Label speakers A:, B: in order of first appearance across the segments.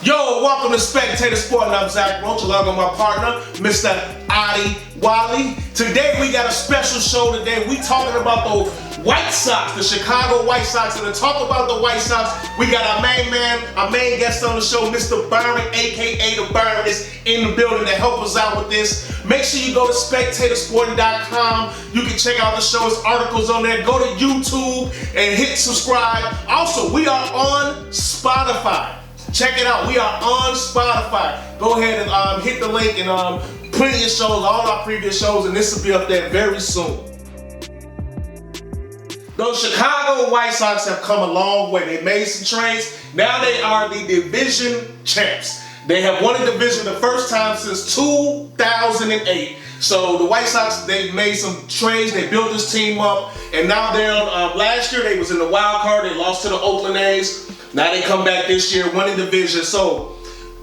A: Yo, welcome to Spectator Sporting. I'm Zach Roach, along with my partner, Mr. Adi Wally. Today we got a special show today. We talking about the White Sox, the Chicago White Sox. And to talk about the White Sox, we got our main man, our main guest on the show, Mr. Byron, aka the Byron, is in the building to help us out with this. Make sure you go to spectatorsporting.com. You can check out the show's articles on there. Go to YouTube and hit subscribe. Also, we are on Spotify. Check it out. We are on Spotify. Go ahead and hit the link and plenty of shows, all our previous shows, and this will be up there very soon. Those Chicago White Sox have come a long way. They made some trades. Now they are the division champs. They have won a division the first time since 2008. So the White Sox, they made some trades. They built this team up, and now they're on. Last year they was in the wild card. They lost to the Oakland A's. Now they come back this year, winning division. So,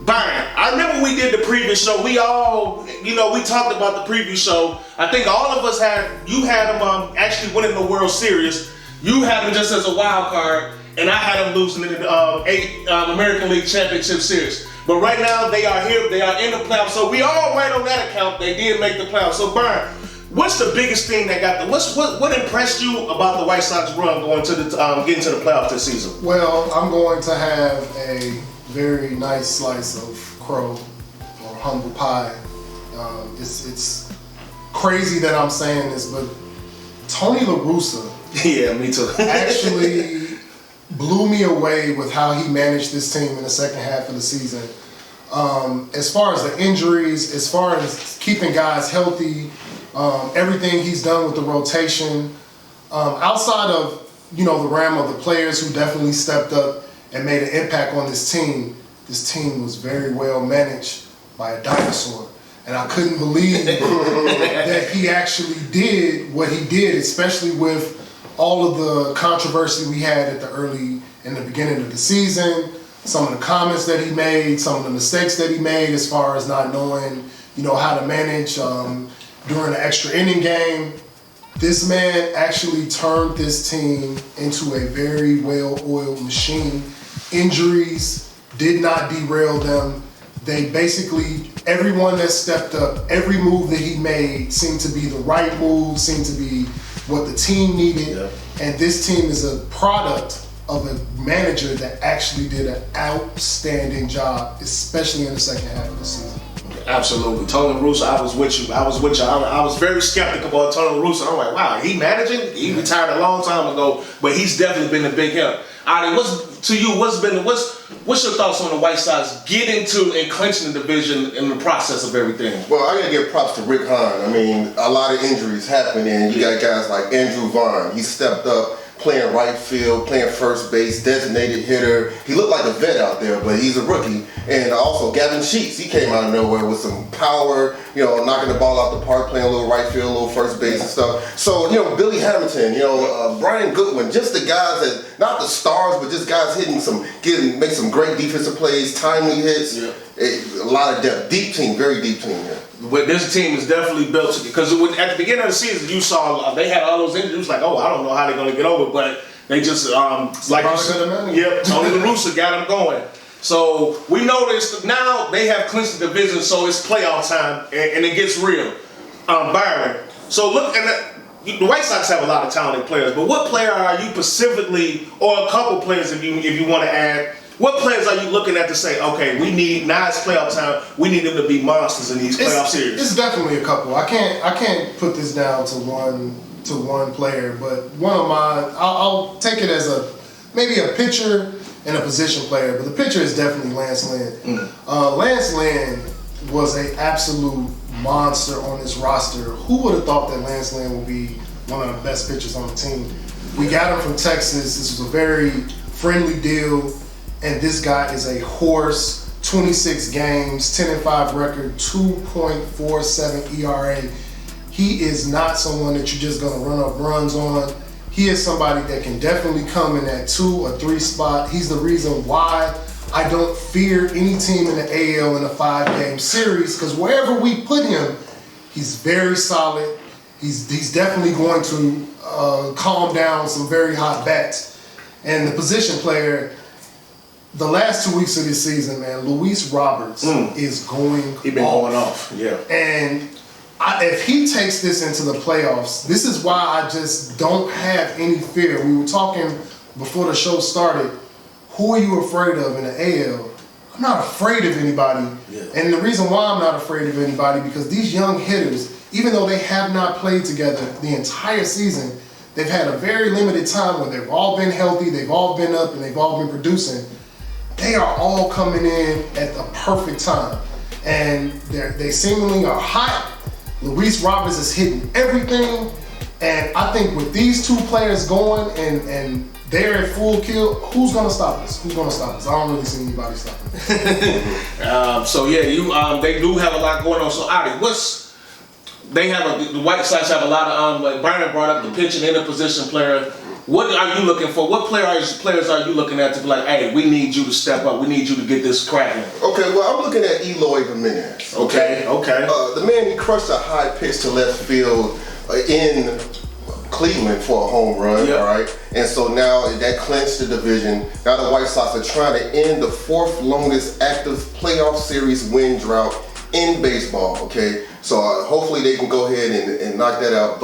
A: Byron, I remember we did the previous show. We all, we talked about the previous show. I think all of us you had them actually winning the World Series. You had them just as a wild card, and I had them losing in the American League Championship Series. But right now, they are here. They are in the playoffs. So we all right on that account. They did make the playoffs. So, Byron, what's the biggest thing that got what impressed you about the White Sox run going to the getting to the playoffs this season?
B: Well, I'm going to have a very nice slice of crow or humble pie. It's crazy that I'm saying this, but Tony La Russa,
A: yeah, me too,
B: actually blew me away with how he managed this team in the second half of the season. As far as the injuries, as far as keeping guys healthy. Everything he's done with the rotation, outside of the realm of the players who definitely stepped up and made an impact on this team was very well managed by a dinosaur, and I couldn't believe that he actually did what he did, especially with all of the controversy we had in the beginning of the season, some of the comments that he made, some of the mistakes that he made as far as not knowing how to manage. During the extra inning game, this man actually turned this team into a very well-oiled machine. Injuries did not derail them. They basically, everyone that stepped up, every move that he made seemed to be the right move, seemed to be what the team needed. Yeah. And this team is a product of a manager that actually did an outstanding job, especially in the second half of the season.
A: Absolutely. Tony La Russa, I was with you. I was very skeptical about Tony La Russa. I'm like, wow, he managing? He retired a long time ago, but he's definitely been a big help. Adi, what's your thoughts on the White Sox getting to and clinching the division in the process of everything?
C: Well, I gotta give props to Rick Hahn. I mean, a lot of injuries happen, and you got guys like Andrew Vaughn. He stepped up, playing right field, playing first base, designated hitter. He looked like a vet out there, but he's a rookie. And also Gavin Sheets, he came out of nowhere with some power, knocking the ball out the park, playing a little right field, a little first base and stuff. So, Billy Hamilton, Brian Goodwin, just the guys that, not the stars, but just guys make some great defensive plays, timely hits. Yeah. A lot of depth, deep team, very deep team here.
A: But this team is definitely built because at the beginning of the season, you saw they had all those injuries. Like, I don't know how they're going to get over, but they just Tony La Russa got them going. So we noticed now they have clinched the division, so it's playoff time and it gets real. Byron, so look, and the White Sox have a lot of talented players, but what player are you specifically, or a couple players if you want to add? What players are you looking at to say, okay, now it's playoff time, we need them to be monsters in these playoff series?
B: It's definitely a couple. I can't put this down to one player, but one of mine, I'll take it as maybe a pitcher and a position player, but the pitcher is definitely Lance Lynn. Lance Lynn was an absolute monster on this roster. Who would have thought that Lance Lynn would be one of the best pitchers on the team? We got him from Texas. This was a very friendly deal. And this guy is a horse, 26 games, 10-5 record, 2.47 ERA. He is not someone that you're just going to run up runs on. He is somebody that can definitely come in that 2 or 3 spot. He's the reason why I don't fear any team in the AL in a 5-game series, because wherever we put him, he's very solid. He's definitely going to calm down some very hot bats. And the position player, the last 2 weeks of this season, man, Luis Roberts is going
A: He been going off, yeah.
B: And if he takes this into the playoffs, this is why I just don't have any fear. We were talking before the show started, who are you afraid of in the AL? I'm not afraid of anybody. Yeah. And the reason why I'm not afraid of anybody, because these young hitters, even though they have not played together the entire season, they've had a very limited time where they've all been healthy, they've all been up, and they've all been producing. They are all coming in at the perfect time. And they seemingly are hot. Luis Roberts is hitting everything. And I think with these two players going and they're at full kill, who's going to stop us? Who's going to stop us? I don't really see anybody stopping us.
A: So yeah, they do have a lot going on. So Adi, the White Sox have a lot of like Byron brought up the pitching and the position player. What are you looking for? What players are you looking at to be like, hey, we need you to step up. We need you to get this cracking.
C: Okay, well, I'm looking at Eloy Jimenez.
A: Okay.
C: The man, he crushed a high pitch to left field in Cleveland for a home run, all right? And so now that clinched the division. Now the White Sox are trying to end the 4th longest active playoff series win drought in baseball, okay? So hopefully they can go ahead and knock that out.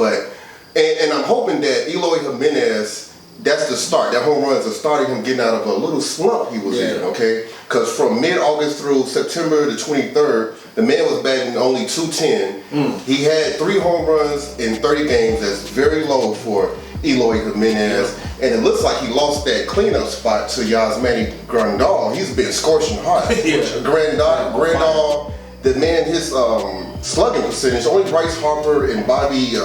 C: And I'm hoping that Eloy Jimenez, that's the start. That home run is the start of him getting out of a little slump he was in, okay? Because from mid-August through September the 23rd, the man was batting only .210. He had 3 home runs in 30 games. That's very low for Eloy Jimenez. And it looks like he lost that cleanup spot to Yasmani Grandal. He's been scorching hot. Grandal, the man, his slugging percentage, only Bryce Harper and Bobby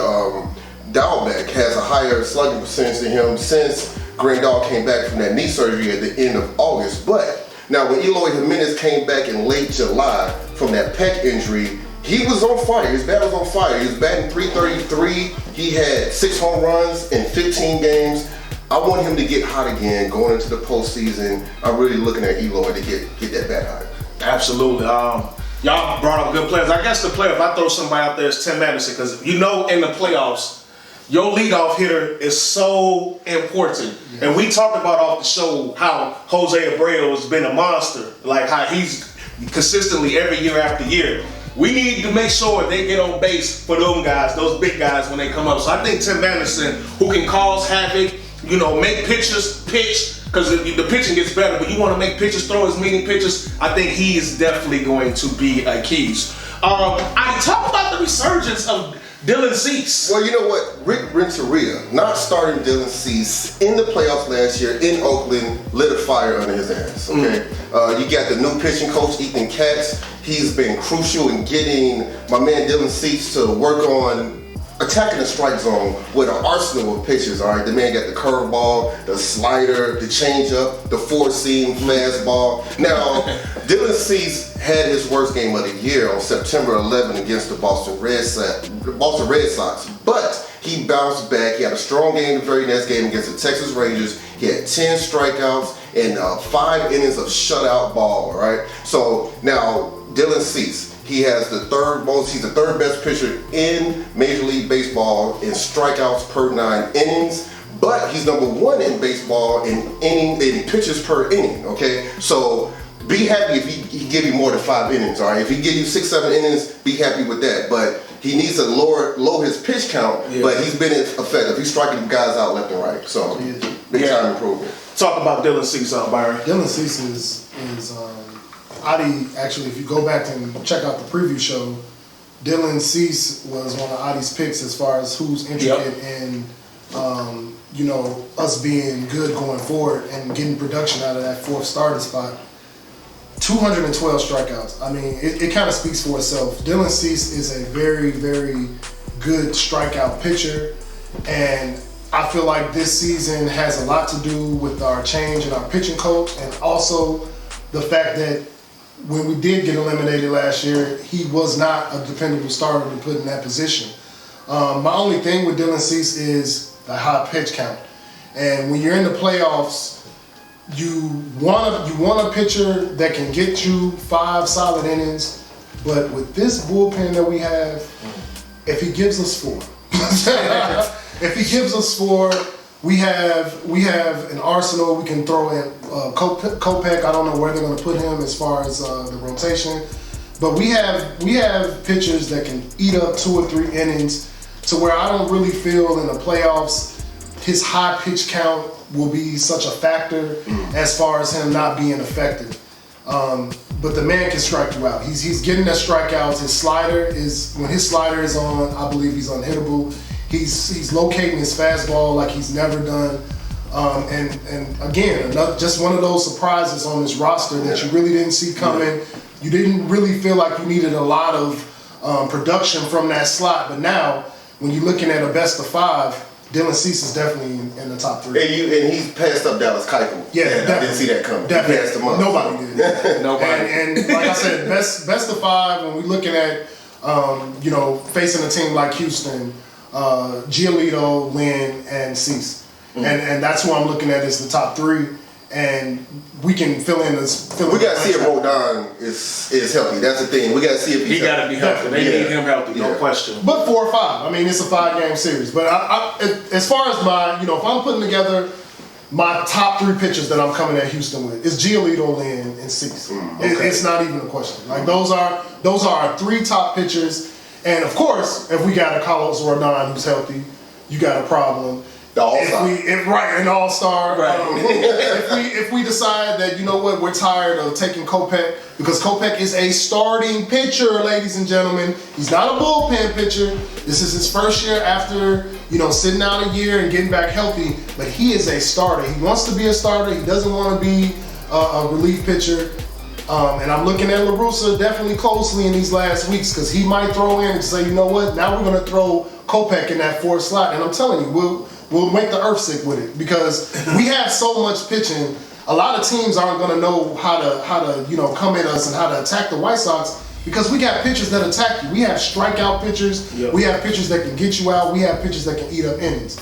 C: Dalbec has a higher slugging percentage than him since Grandal came back from that knee surgery at the end of August. But now when Eloy Jimenez came back in late July from that pec injury, he was on fire. His bat was on fire. He was batting .333. He had 6 home runs in 15 games. I want him to get hot again going into the postseason. I'm really looking at Eloy to get that bat hot.
A: Absolutely. Y'all brought up good players. I guess the player, if I throw somebody out there, is Tim Anderson, because in the playoffs, your leadoff hitter is so important. Yes. And we talked about off the show how Jose Abreu has been a monster, like how he's consistently every year after year. We need to make sure they get on base for them guys, those big guys when they come up. So I think Tim Anderson, who can cause havoc, make pitchers pitch, because the pitching gets better, but you want to make pitchers throw his meaning pitches. I think he is definitely going to be a keys. I talk about the resurgence of Dylan Cease.
C: Well, you know what? Rick Renteria, not starting Dylan Cease in the playoffs last year in Oakland, lit a fire under his ass, okay? You got the new pitching coach, Ethan Katz. He's been crucial in getting my man Dylan Cease to work on attacking the strike zone with an arsenal of pitches, all right? The man got the curveball, the slider, the changeup, the four-seam fastball. Now, Dylan Cease had his worst game of the year on September 11 against the Boston Red Sox, but he bounced back. He had a strong game the very next game against the Texas Rangers. He had 10 strikeouts and 5 innings of shutout ball, all right? So now, Dylan Cease, he's the third best pitcher in Major League Baseball in strikeouts per 9 innings, but he's number 1 in baseball in pitches per inning, okay? So be happy if he give you more than 5 innings, all right? If he give you 6-7 innings, be happy with that, but he needs to lower his pitch count, but he's been effective. He's striking guys out left and right, so big time improvement.
A: Talk about Dylan Cease, Byron.
B: Dylan Cease is Adi, actually, if you go back and check out the preview show, Dylan Cease was one of Adi's picks as far as who's intricate in, us being good going forward and getting production out of that 4th starting spot. 212 strikeouts. I mean, it kind of speaks for itself. Dylan Cease is a very, very good strikeout pitcher, and I feel like this season has a lot to do with our change in our pitching coach, and also the fact that when we did get eliminated last year, he was not a dependable starter to put in that position. My only thing with Dylan Cease is the high pitch count. And when you're in the playoffs, you want a pitcher that can get you 5 solid innings. But with this bullpen that we have, if he gives us 4, we have an arsenal we can throw in Kopech, I don't know where they're going to put him as far as the rotation. But we have pitchers that can eat up 2 or 3 innings to where I don't really feel in the playoffs his high pitch count will be such a factor as far as him not being effective. But the man can strike you out. He's getting that strikeouts. His slider is, when his slider is on, I believe he's unhittable. He's locating his fastball like he's never done. And again, just one of those surprises on this roster that you really didn't see coming. You didn't really feel like you needed a lot of production from that slot. But now, when you're looking at a best of 5, Dylan Cease is definitely in the top 3.
C: And he's passed up Dallas Keuchel.
B: Yeah,
C: I didn't see that coming.
B: Definitely.
C: He passed him up.
B: Nobody did.
A: Nobody.
B: And like I said, best of 5. When we're looking at facing a team like Houston, Giolito, Lynn, and Cease, and that's who I'm looking at as the top 3. And we can fill in this.
C: We got to see if Rodon is healthy. That's the thing. We got to see if
A: he got to be healthy. They need him healthy, no question.
B: But 4 or 5. I mean, it's a 5-game series. But as far as my, if I'm putting together my top 3 pitchers that I'm coming at Houston with, it's Giolito, Lynn, and Cease. It's not even a question. Like those are our 3 top pitchers. And of course, if we got a Carlos Rodon who's healthy, you got a problem.
C: The all-star.
B: An all-star.
A: Right.
B: If we decide that, we're tired of taking Kopech, because Kopech is a starting pitcher, ladies and gentlemen. He's not a bullpen pitcher. This is his first year after, sitting out a year and getting back healthy, but he is a starter. He wants to be a starter. He doesn't want to be a relief pitcher. And I'm looking at La Russa definitely closely in these last weeks, because he might throw in and say, now we're going to throw Kopech in that 4th slot. And I'm telling you, we'll make the earth sick with it, because we have so much pitching. A lot of teams aren't going to know how to come at us and how to attack the White Sox, because we got pitchers that attack you. We have strikeout pitchers. Yep. We have pitchers that can get you out. We have pitchers that can eat up innings.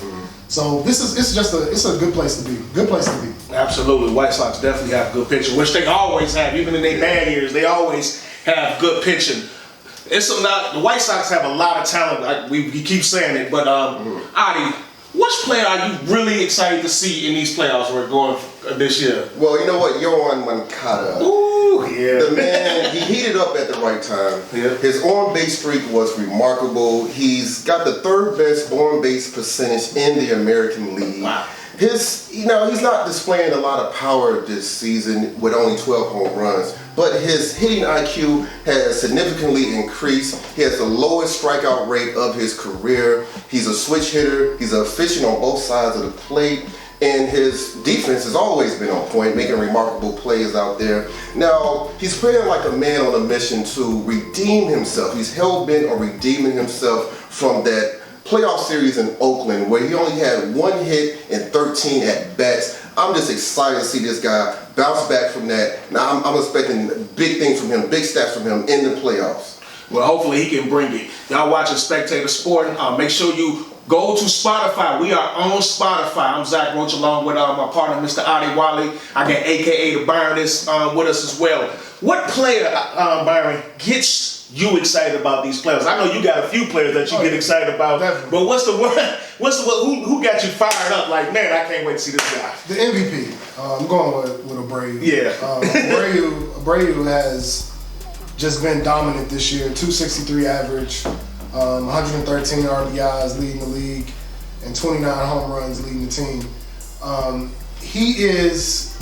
B: So it's a good place to be. Good place to be.
A: Absolutely, White Sox definitely have good pitching, which they always have. Even in their bad years, they always have good pitching. The White Sox have a lot of talent. We keep saying it, but Adi, which player are you really excited to see in these playoffs we're going this year?
C: Well, you know what? Yoan Moncada.
A: Ooh, yeah.
C: The man, he heated up at the right time.
A: Yeah.
C: His on-base streak was remarkable. He's got the 3rd best on-base percentage in the American League.
A: Wow.
C: He's not displaying a lot of power this season with only 12 home runs, but his hitting IQ has significantly increased. He has the lowest strikeout rate of his career. He's a switch hitter. He's efficient on both sides of the plate. And his defense has always been on point, making remarkable plays out there. Now, he's playing like a man on a mission to redeem himself. He's hell-bent on redeeming himself from that playoff series in Oakland, where he only had 1 hit and 13 at-bats. I'm just excited to see this guy bounce back from that. Now, I'm expecting big things from him, big stats from him in the playoffs.
A: Well, hopefully he can bring it. Y'all watching Spectator Sporting. Make sure you go to Spotify. We are on Spotify. I'm Zach Roach, along with my partner, Mr. Adi Wally. I got AKA the Byron with us as well. What player, Byron, gets you excited about these players? I know you got a few players that you get excited about,
B: definitely.
A: but what's the one? Who got you fired up? Like, man, I can't wait to see this guy.
B: The MVP. I'm going with Abreu.
A: Yeah.
B: Abreu has just been dominant this year. 263 average, 113 RBIs leading the league, and 29 home runs leading the team. He is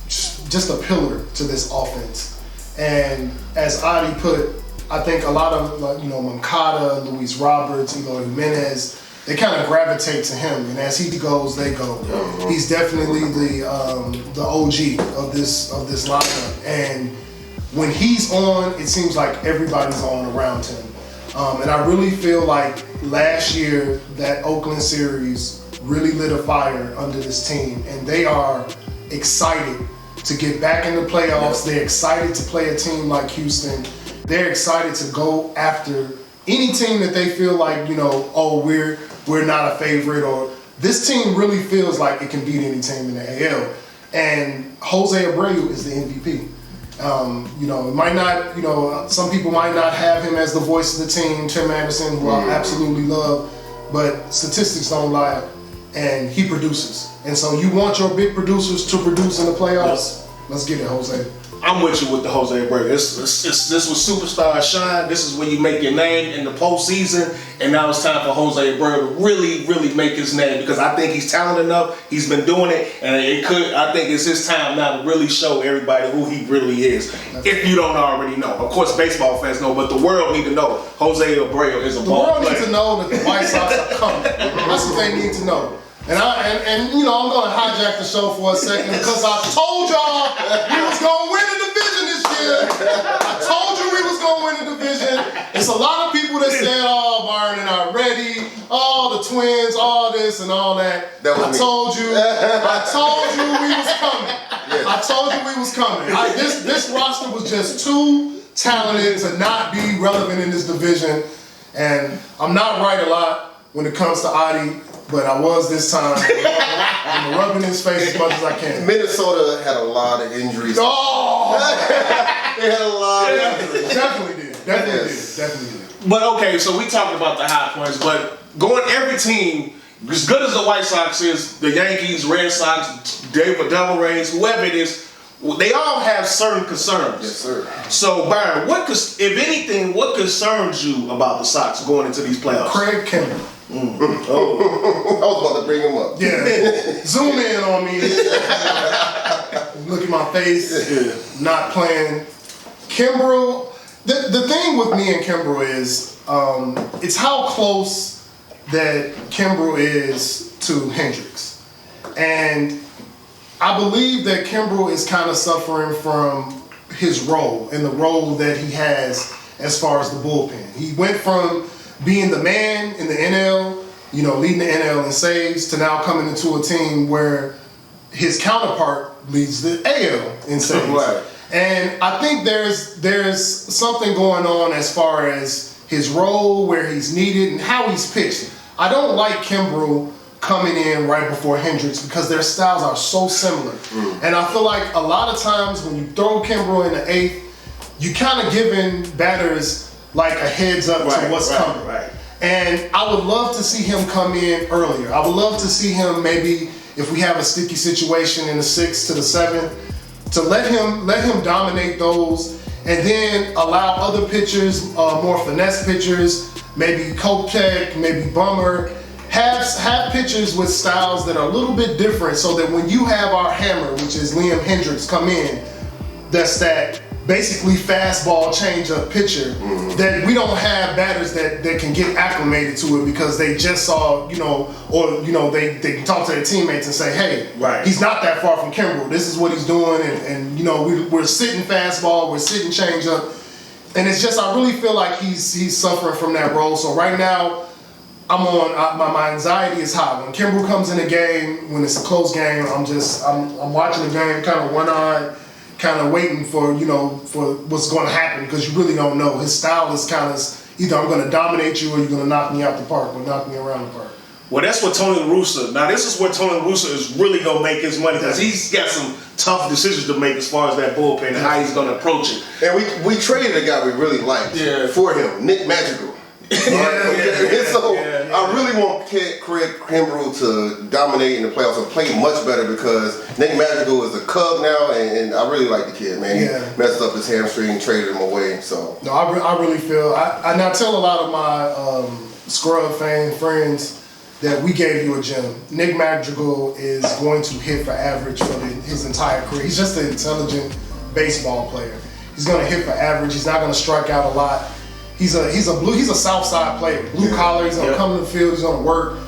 B: just a pillar to this offense. And as Adi put, I think a lot of Moncada, Luis Roberts, Eloy Jimenez, they kind of gravitate to him, and as he goes, they go. He's definitely the OG of this lineup, and when he's on, it seems like everybody's on around him. And I really feel like last year that Oakland series really lit a fire under this team, and they are excited to get back in the playoffs. They're excited to play a team like Houston. They're excited to go after any team that they feel like, we're not a favorite, or this team really feels like it can beat any team in the AL. And Jose Abreu is the MVP. It might not, some people might not have him as the voice of the team, Tim Anderson, who I absolutely love, but statistics don't lie. and he produces. And so you want your big producers to produce in the playoffs. Let's get it, Jose.
A: I'm with you with the Jose Abreu. This was superstar shine. This is when you make your name in the postseason, and now it's time for Jose Abreu to really, really make his name, because I think he's talented enough. He's been doing it, and I think it's his time now to really show everybody who he really is. If you don't already know, of course, baseball fans know, but the world need to know Jose Abreu is a ball player.
B: The world needs to know that the White Sox are coming. That's what they need to know. And you know, I'm gonna hijack the show for a second because I told y'all we was gonna win the division this year. I told you we was gonna win the division. It's a lot of people that said, "Oh, Byron and I ready. Oh, the Twins, all this and all that." I told you we was coming. Yes. I told you we was coming. This roster was just too talented to not be relevant in this division. And I'm not right a lot when it comes to Adi. But I was this time. I'm rubbing his face as much as I can.
C: Minnesota had a lot of injuries.
B: Oh!
C: They had a lot of injuries.
B: Definitely did.
A: But okay, so we talked about the high points, but every team, as good as the White Sox is, the Yankees, Red Sox, Devil Rays, whoever it is, they all have certain concerns.
C: Yes, sir.
A: So, Byron, if anything, what concerns you about the Sox going into these playoffs?
B: Craig Kimbrel.
C: Oh. I was about to bring him up.
B: Yeah. Zoom in on me. Look at my face. Not playing. Kimbrel. The thing with me and Kimbrel is it's how close that Kimbrel is to Hendricks. And I believe that Kimbrel is kind of suffering from his role and the role that he has as far as the bullpen. He went from being the man in the NL, you know, leading the NL in saves, to now coming into a team where his counterpart leads the AL in saves.
A: Right.
B: And I think there's something going on as far as his role, where he's needed, and how he's pitched. I don't like Kimbrel coming in right before Hendricks because their styles are so similar. And I feel like a lot of times when you throw Kimbrel in the eighth, you kind of giving batters like a heads up to what's coming.
A: Right.
B: And I would love to see him come in earlier. I would love to see him, maybe if we have a sticky situation in the 6th to the 7th, to let him dominate those, and then allow other pitchers, more finesse pitchers, maybe Kopech, maybe Bummer, have pitchers with styles that are a little bit different, so that when you have our hammer, which is Liam Hendricks, come in, that's that basically fastball change-up pitcher, that we don't have batters that can get acclimated to it because they just saw, they can talk to their teammates and say, hey, he's not that far from Kimbrel. This is what he's doing, and we're sitting fastball, we're sitting change-up, and it's just, I really feel like he's suffering from that role. So right now, my anxiety is high. When Kimbrel comes in a game, when it's a close game, I'm watching the game kind of one-eyed, kind of waiting for what's going to happen, because you really don't know. His style is kind of either I'm going to dominate you or you're going to knock me out the park or knock me around the park.
A: Well, that's what Tony La Russa. Now, this is where Tony La Russa is really going to make his money, because he's got some tough decisions to make as far as that bullpen and how he's going to approach it.
C: And we traded a guy we really liked for him, Nick Madrigal. I really want Craig Kimbrel to dominate in the playoffs and play much better, because Nick Madrigal is a Cub now, and I really like the kid, man. He messed up his hamstring, traded him away. So
B: no, I really feel I now tell a lot of my Scrub fan friends that we gave you a gem. Nick Madrigal is going to hit for average for his entire career. He's just an intelligent baseball player. He's going to hit for average. He's not going to strike out a lot. He's a South Side player, blue collar. He's gonna come to the field. He's gonna work,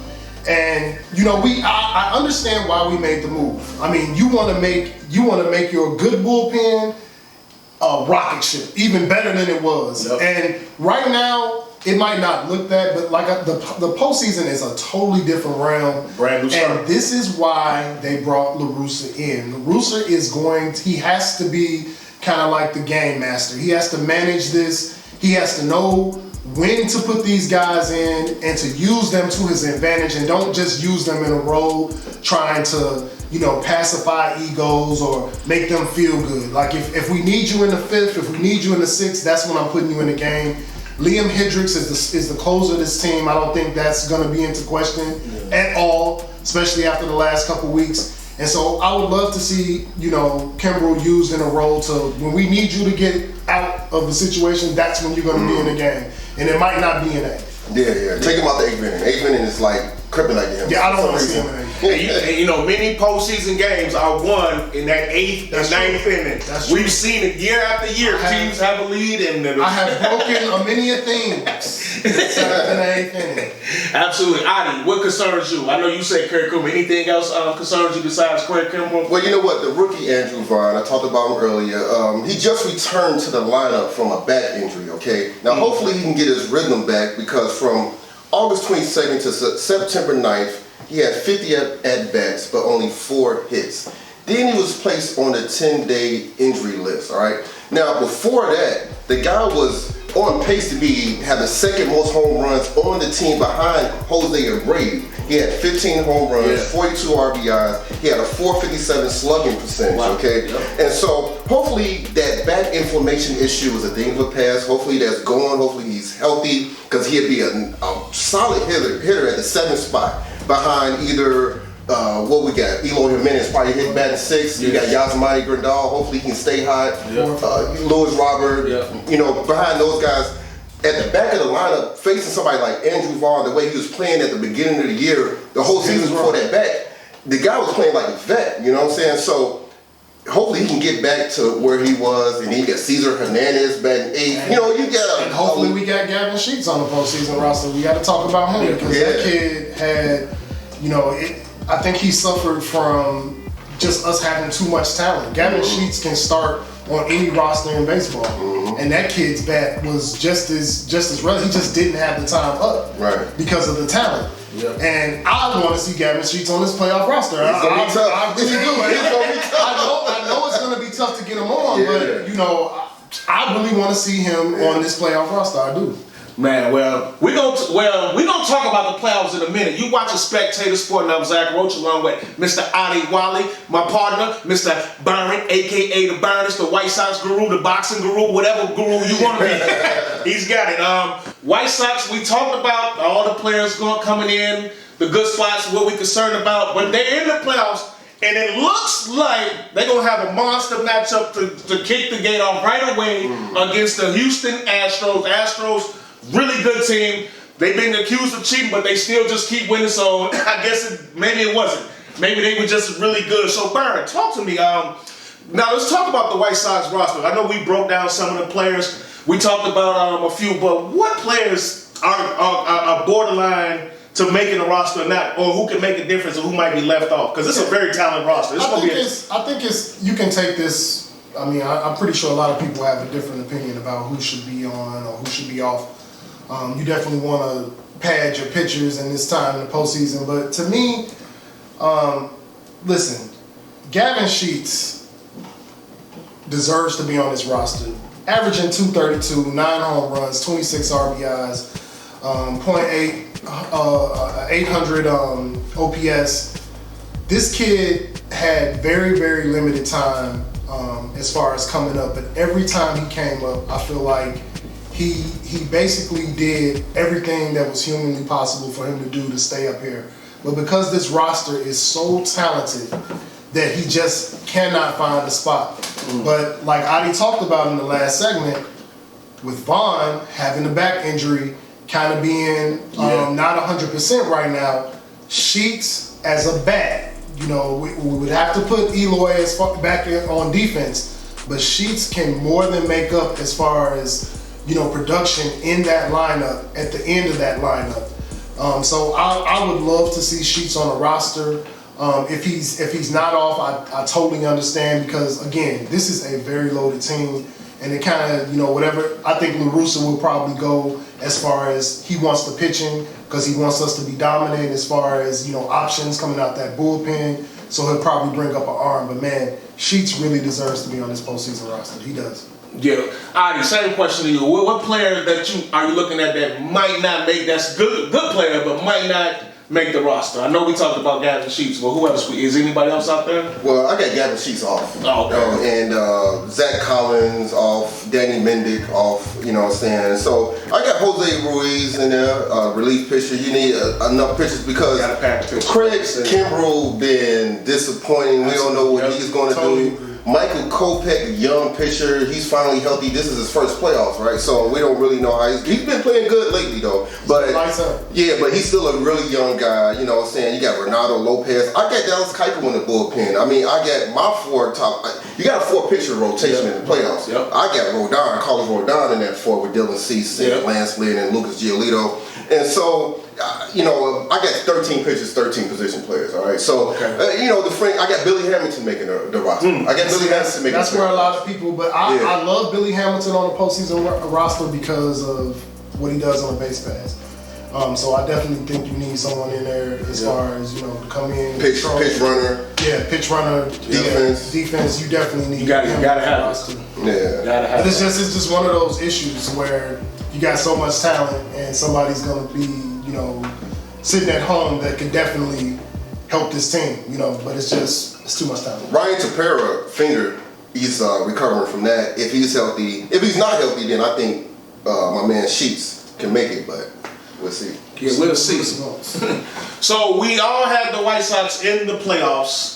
B: and I understand why we made the move. I mean, you want to make your good bullpen a rocket ship, even better than it was. Yep. And right now, it might not look that, but like the postseason is a totally different realm.
A: Brand new start.
B: And this is why they brought La Russa in. La Russa he has to be kind of like the game master. He has to manage this. He has to know when to put these guys in and to use them to his advantage, and don't just use them in a role trying to, pacify egos or make them feel good. Like if we need you in the 5th, if we need you in the 6th, that's when I'm putting you in the game. Liam Hendricks is the closer of this team. I don't think that's going to be into question at all. especially after the last couple weeks. And so I would love to see, Kimbrel used in a role to, when we need you to get out of the situation, that's when you're going to be in the game. And it might not be in A.
C: Yeah. Take him out the 8th inning. 8th inning is like kryptonite to him.
B: Yeah, I don't want to see him in A.
A: And many postseason games are won in that 8th and 9th inning.
B: That's true.
A: We've seen it year after year. Teams have a lead, and
B: I have broken many a things in the 8th inning.
A: Absolutely. Adi, what concerns you? I know you said Kerry Kimbrel. Anything else concerns you besides Kerry Kimbrel?
C: Well, you know what? The rookie Andrew Vaughn, I talked about him earlier. He just returned to the lineup from a back injury, okay? Now, hopefully he can get his rhythm back, because from August 22nd to September 9th, he had 50 at-bats, but only 4 hits. Then he was placed on the 10-day injury list, all right? Now, before that, the guy was on pace to have the second most home runs on the team behind Jose Abreu. He had 15 home runs, 42 RBIs. He had a .457 slugging percentage, okay? Yep. And so hopefully that back inflammation issue is a thing of the past. Hopefully that's gone. Hopefully he's healthy, because he'd be a solid hitter at the 7th spot behind either what we got, Eloy Jimenez probably hit batting 6. You got Yasmani Grandal. Hopefully he can stay hot. Louis Robert. Behind those guys. At the back of the lineup, facing somebody like Andrew Vaughn, the way he was playing at the beginning of the year, the whole season before that back, the guy was playing like a vet. You know what I'm saying? So hopefully he can get back to where he was, and he got Cesar Hernandez batting 8th. You got
B: and hopefully we got Gavin Sheets on the postseason roster. We got to talk about him, because that kid had, I think he suffered from just us having too much talent. Gavin Sheets can start on any roster in baseball, and that kid's bat was just as relevant. He just didn't have the time up, because of the talent. Yep. And I want to see Gavin Sheets on this playoff roster. I really do. I know it's going to be tough to get him on, but I really want to see him on this playoff roster. I do.
A: Man, we're gonna talk about the playoffs in a minute. You watch a Spectator Sporting. I'm Zach Roach, along with Mr. Adi Wally, my partner, Mr. Byron, aka the Burners, the White Sox guru, the boxing guru, whatever guru you want to be. He's got it. White Sox. We talked about all the players coming in, the good spots, what we're concerned about, but they're in the playoffs. And it looks like they're going to have a monster matchup to kick the gate off right away against the Houston Astros. Astros, really good team. They've been accused of cheating, but they still just keep winning. So I guess maybe it wasn't. Maybe they were just really good. So Byron, talk to me. Now let's talk about the White Sox roster. I know we broke down some of the players. We talked about a few, but what players are borderline to making a roster or not, or who can make a difference, or who might be left off? Because it's a very talented roster.
B: I think you can take this. I mean, I'm pretty sure a lot of people have a different opinion about who should be on or who should be off. You definitely want to pad your pitchers in this time in the postseason. But to me, listen, Gavin Sheets deserves to be on this roster. Averaging .232, 9 home runs, 26 RBIs, 800 OPS. This kid had very, very limited time as far as coming up, but every time he came up, I feel like he basically did everything that was humanly possible for him to do to stay up here. But because this roster is so talented that he just cannot find a spot. But like Adi talked about in the last segment, with Vaughn having a back injury, kind of being not 100% right now, Sheets as a bat, we would have to put Eloy back on defense, but Sheets can more than make up as far as production in that lineup at the end of that lineup. So I would love to see Sheets on a roster. If he's not off, I totally understand, because again, this is a very loaded team, and it kind of whatever. I think La Russa will probably go as far as he wants the pitching, because he wants us to be dominant as far as options coming out that bullpen. So he'll probably bring up an arm, but man, Sheets really deserves to be on this postseason roster. He does.
A: Yeah, Adi, same question to you. What player are you looking at that might not make, that's good player, but might not make the roster? I know we talked about Gavin Sheets, but who else? Is anybody else out there?
C: Well, I got Gavin Sheets off.
A: Oh, okay.
C: And Zach Collins off, Danny Mendick off, you know what I'm saying? So I got Jose Ruiz in there, relief pitcher. You need enough pitchers because Craig Kimbrell been disappointing. We don't know what he's going to do. Michael Kopech, young pitcher, he's finally healthy. This is his first playoffs, right? So we don't really know how he's been playing good lately, though. But yeah, but he's still a really young guy. You know what I'm saying? You got Renato Lopez. I got Dallas Keuchel in the bullpen. I mean, I got my four top. You got a 4-pitcher rotation in the playoffs.
A: Yep.
C: I got Rodon, Carlos Rodon in that 4 with Dylan Cease, Lance Lynn, and Lucas Giolito. And so, you know, I got 13 pitchers, 13 position players. All right, so you know, I got Billy Hamilton making the roster. I got Billy Hamilton making.
B: That's where a lot of people. But I love Billy Hamilton on the postseason roster because of what he does on the base pass. So I definitely think you need someone in there as far as, you know, to come in,
C: pitch runner.
B: Yeah, pitch runner.
C: Defense.
B: Defense. You definitely need.
A: You gotta have it.
C: Yeah.
A: Gotta have
B: it. It's just one of those issues where you got so much talent and somebody's gonna be, you know, sitting at home that could definitely help this team, you know. But it's too much talent.
C: Ryan Tepera, finger, he's recovering from that. If he's healthy, if he's not healthy, then I think my man Sheets can make it, but we'll see.
A: Yeah, we'll see. So we all had the White Sox in the playoffs.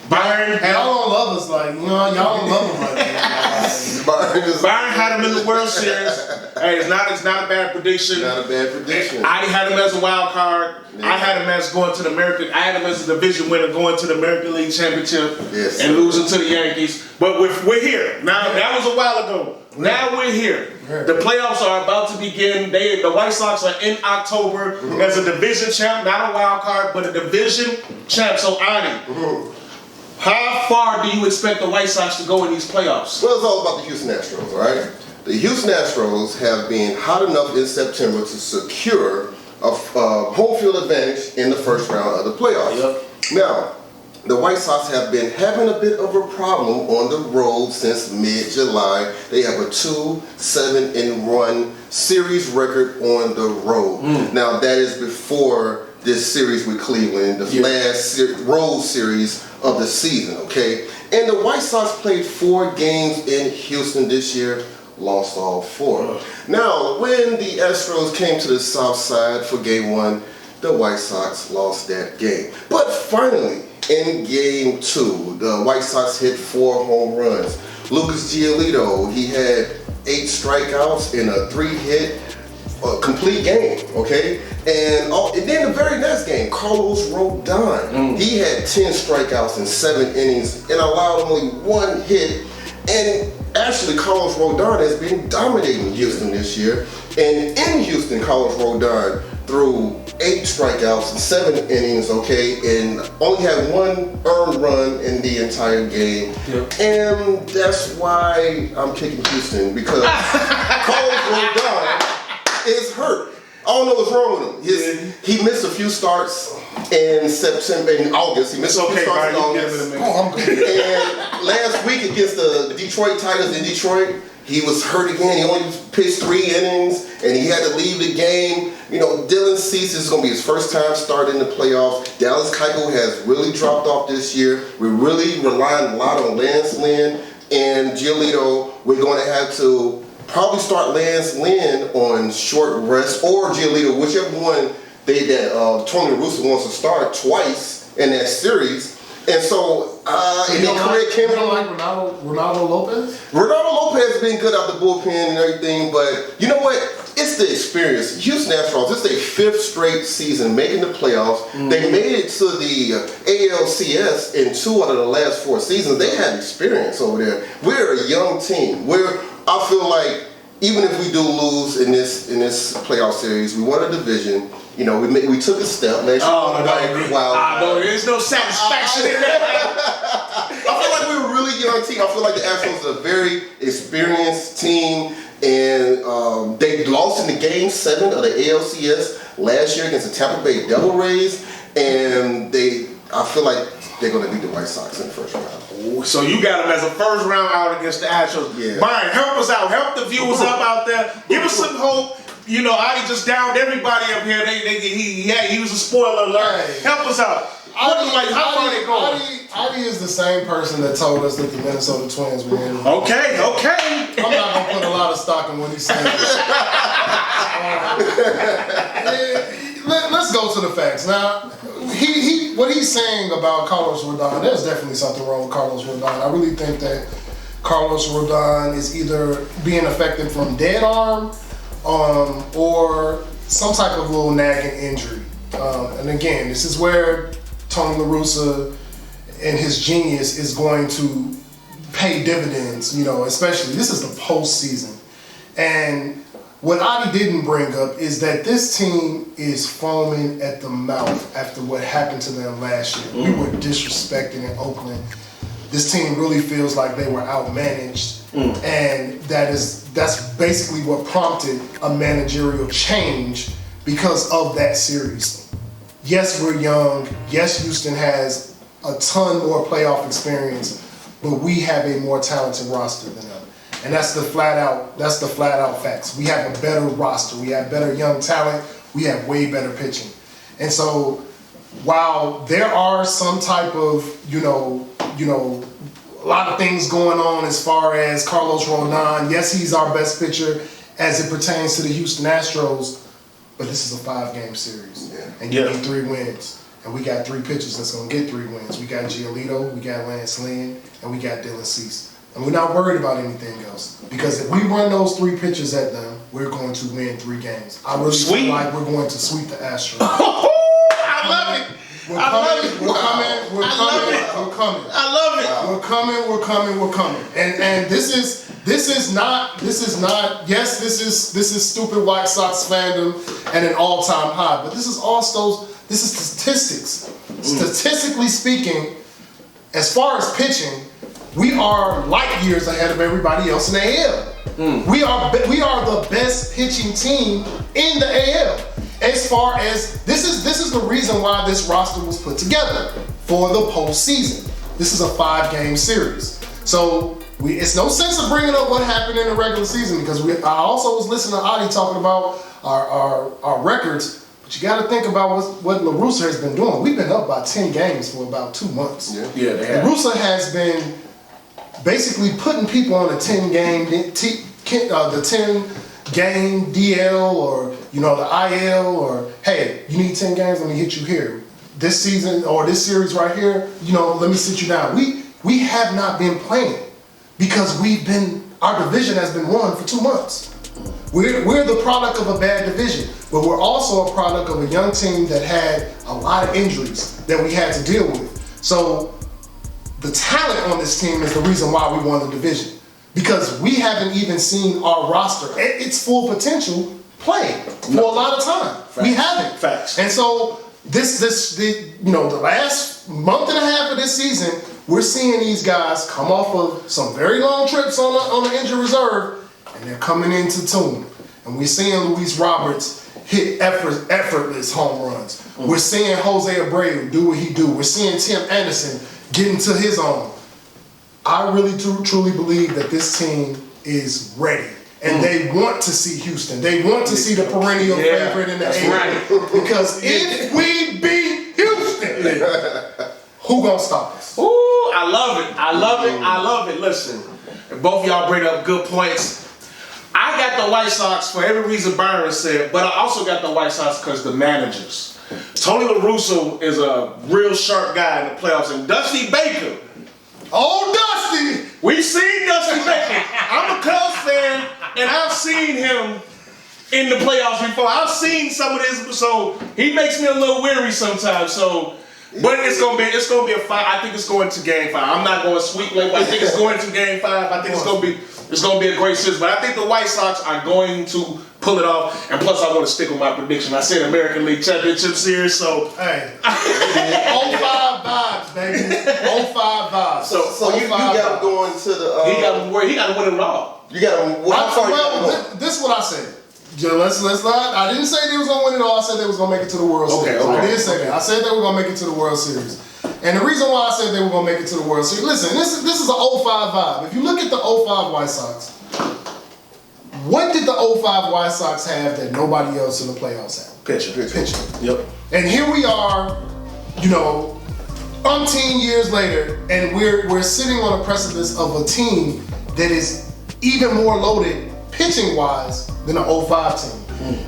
A: Byron,
B: y'all don't love us like, you know, y'all don't love them like that.
A: Byron had him in the World Series. Hey, it's not a bad prediction.
C: Not a bad prediction.
A: I had him as a wild card. Yeah. I had him as going to the American. I had him as a division winner going to the American League Championship and losing to the Yankees. But we're here now. That was a while ago. Now we're here. The playoffs are about to begin. The White Sox are in October as a division champ, not a wild card, but a division champ. So Ani, how far do you expect the White Sox to go in these playoffs?
C: Well, it's all about the Houston Astros, all right? The Houston Astros have been hot enough in September to secure a home field advantage in the first round of the playoffs.
A: Yep.
C: Now, the White Sox have been having a bit of a problem on the road since mid-July. They have a 2-7-1 series record on the road. Now, that is before this series with Cleveland, the last road series of the season, okay? And the White Sox played 4 games in Houston this year, lost all 4. Now, when the Astros came to the south side for game 1, the White Sox lost that game. But finally, in game 2, the White Sox hit 4 home runs. Lucas Giolito, he had 8 strikeouts in a 3-hit complete game, okay? And then the very next game, Carlos Rodon, he had 10 strikeouts in 7 innings and allowed only 1 hit. And actually, Carlos Rodon has been dominating Houston this year. And in Houston, Carlos Rodon threw 8 strikeouts in 7 innings, okay, and only had 1 earned run in the entire game. And that's why I'm picking Houston, because Carlos Rodon is hurt. I don't know what's wrong with him. He missed a few starts in September, in August. He missed a few starts in August.
B: I'm good.
C: And last week against the Detroit Tigers in Detroit, he was hurt again. He only pitched 3 innings, and he had to leave the game. You know, Dylan Cease is going to be his first time starting the playoffs. Dallas Keuchel has really dropped off this year. We're really relying a lot on Lance Lynn and Giolito. We're going to have to probably start Lance Lynn on short rest, or Giolito, whichever one Tony Russo wants to start twice in that series. And so,
B: you don't like Ronaldo Lopez?
C: Ronaldo Lopez has been good out the bullpen and everything, but you know what? It's the experience. Houston Astros, it's their 5th straight season making the playoffs. They made it to the ALCS in 2 out of the last 4 seasons. They had experience over there. We're a young team. I feel like even if we do lose in this playoff series, we won a division. You know, we took a step. There's no
A: satisfaction in that.
C: I feel like we're a really young team. I feel like the Astros are a very experienced team, and they lost in the game 7 of the ALCS last year against the Tampa Bay Devil Rays, and I feel like they're going to beat the White Sox in the first round.
A: So you got them as a first round out against the Astros.
C: Yeah.
A: Byron, help us out. Help the viewers out there. Give us some hope. You know, Adi just downed everybody up here. He was a spoiler alert.
B: Hey.
A: Help us out. How far they going?
B: Adi is the same person that told us that the Minnesota Twins were in.
A: Okay.
B: I'm not gonna put a lot of stock in what he's saying. Let's go to the facts. Now, what he's saying about Carlos Rodon, there's definitely something wrong with Carlos Rodon. I really think that Carlos Rodon is either being affected from dead arm or some type of little nagging injury. And again, this is where Tony La Russa and his genius is going to pay dividends, you know, especially this is the postseason. And what Adi didn't bring up is that this team is foaming at the mouth after what happened to them last year. We were disrespected in Oakland. This team really feels like they were outmanaged, and that's basically what prompted a managerial change because of that series. Yes, we're young. Yes, Houston has a ton more playoff experience, but we have a more talented roster than them. And that's the flat out facts. We have a better roster. We have better young talent. We have way better pitching. And so while there are some type of, you know, a lot of things going on as far as Carlos Rodon, yes, he's our best pitcher as it pertains to the Houston Astros, but this is a 5-game series.
C: Yeah.
B: And you need 3 wins. And we got 3 pitchers that's going to get 3 wins. We got Giolito, we got Lance Lynn, and we got Dylan Cease. And we're not worried about anything else. Because if we run those 3 pitches at them, we're going to win 3 games. I really feel like we're going to sweep the Astros.
A: I love it.
B: We're coming. And this is not, yes, this is stupid White Sox fandom and an all-time high, but this is statistics. Statistically speaking, as far as pitching, we are light years ahead of everybody else in the AL. We are the best pitching team in the AL. As far as this is the reason why this roster was put together for the postseason. This is a 5-game series, so it's no sense of bringing up what happened in the regular season because I also was listening to Adi talking about our records. But you got to think about what La Russa has been doing. We've been up by 10 games for about 2 months.
C: Yeah,
A: they have.
B: La Russa has been basically putting people on a 10-game DL or the IL or hey, you need 10 games, let me hit you here. This season or this series right here, let me sit you down. We have not been playing because our division has been won for 2 months. We're the product of a bad division, but we're also a product of a young team that had a lot of injuries that we had to deal with. So the talent on this team is the reason why we won the division. Because we haven't even seen our roster at its full potential play for a lot of time.
A: Facts.
B: We haven't.
A: Facts.
B: And so the last month and a half of this season, we're seeing these guys come off of some very long trips on the injured reserve, and they're coming into tune. And we're seeing Luis Roberts hit effortless home runs. We're seeing Jose Abreu do what he do. We're seeing Tim Anderson get into his own. I really truly believe that this team is ready. And they want to see Houston. They want to see the perennial favorite in the AL. Right. Because if we beat Houston, who gonna stop us?
A: Ooh, I love it. Listen, both of y'all bring up good points. I got the White Sox for every reason Byron said, but I also got the White Sox because the managers. Tony La Russa is a real sharp guy in the playoffs, and Dusty Baker.
B: Oh, Dusty!
A: We've seen Dusty Baker. I'm a Cubs fan, and I've seen him in the playoffs before. I've seen some of this, so he makes me a little weary sometimes. So, but it's gonna be a 5. I think it's going to Game 5. I'm not going to sweep like, but I think it's going to Game 5. I think it's gonna be a great series. But I think the White Sox are going to pull it off. And plus, I want to stick with my prediction. I said American League Championship Series, so
B: hey, 05 vibes, baby. 05 vibes.
C: So you got him going to the.
A: He got to win it all.
C: You got him.
B: This is what I said. Let's not. I didn't say they was gonna win it all. I said they was gonna make it to the World Series.
A: Okay.
B: I did say that. I said they were gonna make it to the World Series. And the reason why I said they were gonna make it to the World Series. Listen, this is an 05 vibe. If you look at the 05 White Sox, What did the 05 White Sox have that nobody else in the playoffs had?
A: Pitcher. Yep.
B: And here we are, you know, umpteen years later, and we're sitting on a precipice of a team that is even more loaded pitching-wise than the 05 team.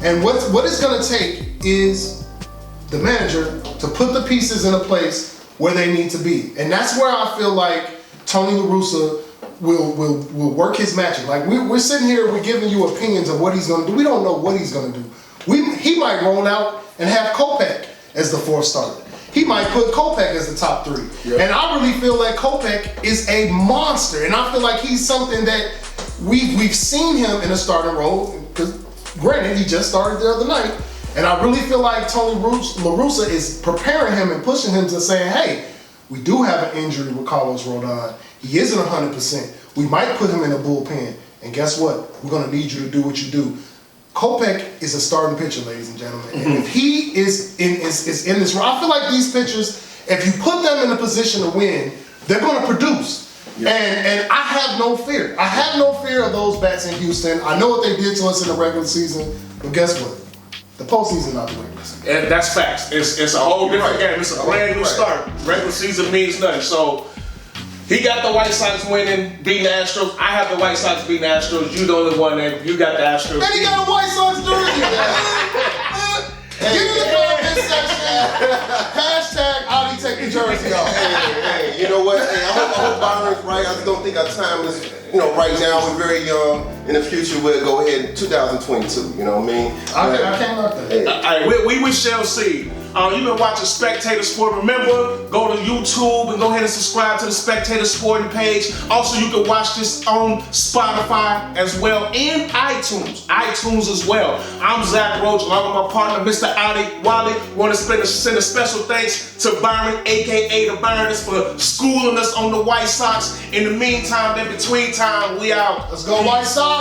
B: And what it's going to take is the manager to put the pieces in a place where they need to be. And that's where I feel like Tony La Russa will work his magic. Like we're sitting here, we're giving you opinions of what he's going to do. We don't know what he's going to do. He might roll out and have Kopech as the fourth starter. He might put Kopech as the top three. Yep. And I really feel like Kopech is a monster. And I feel like he's something that we've seen him in a starting role. Because granted, he just started the other night. And I really feel like Tony La Russa is preparing him and pushing him to saying, hey, we do have an injury with Carlos Rodon. He isn't 100%. We might put him in a bullpen. And guess what? We're going to need you to do what you do. Kopech is a starting pitcher, ladies and gentlemen. And if he is in this role, I feel like these pitchers, if you put them in a position to win, they're going to produce. Yep. And I have no fear. I have no fear of those bats in Houston. I know what they did to us in the regular season, but guess what? The postseason not the regular season.
A: And that's facts. It's a whole different game. It's a brand new start. Regular season means nothing. So he got the White Sox winning, beating the Astros. I have the White Sox beating the Astros. You the only one that you got the Astros.
B: And he got a White Sox jersey. Get in the comment section. Hashtag Audi take the jersey off.
C: Hey, you know what? Hey, I hope Byron's right. I just don't think our time is, right now. We're very young. In the future, we'll go ahead in 2022. You know what I mean?
B: I can't knock that.
A: Hey. We shall see. You've been watching Spectator Sporting. Remember, go to YouTube and go ahead and subscribe to the Spectator Sporting page. Also, you can watch this on Spotify as well and iTunes as well. I'm Zach Roach, along with my partner, Mr. Audi Wally. Want to send a special thanks to Byron, aka the Burners, for schooling us on the White Sox. In the meantime, in between time, we out.
B: Let's go White Sox!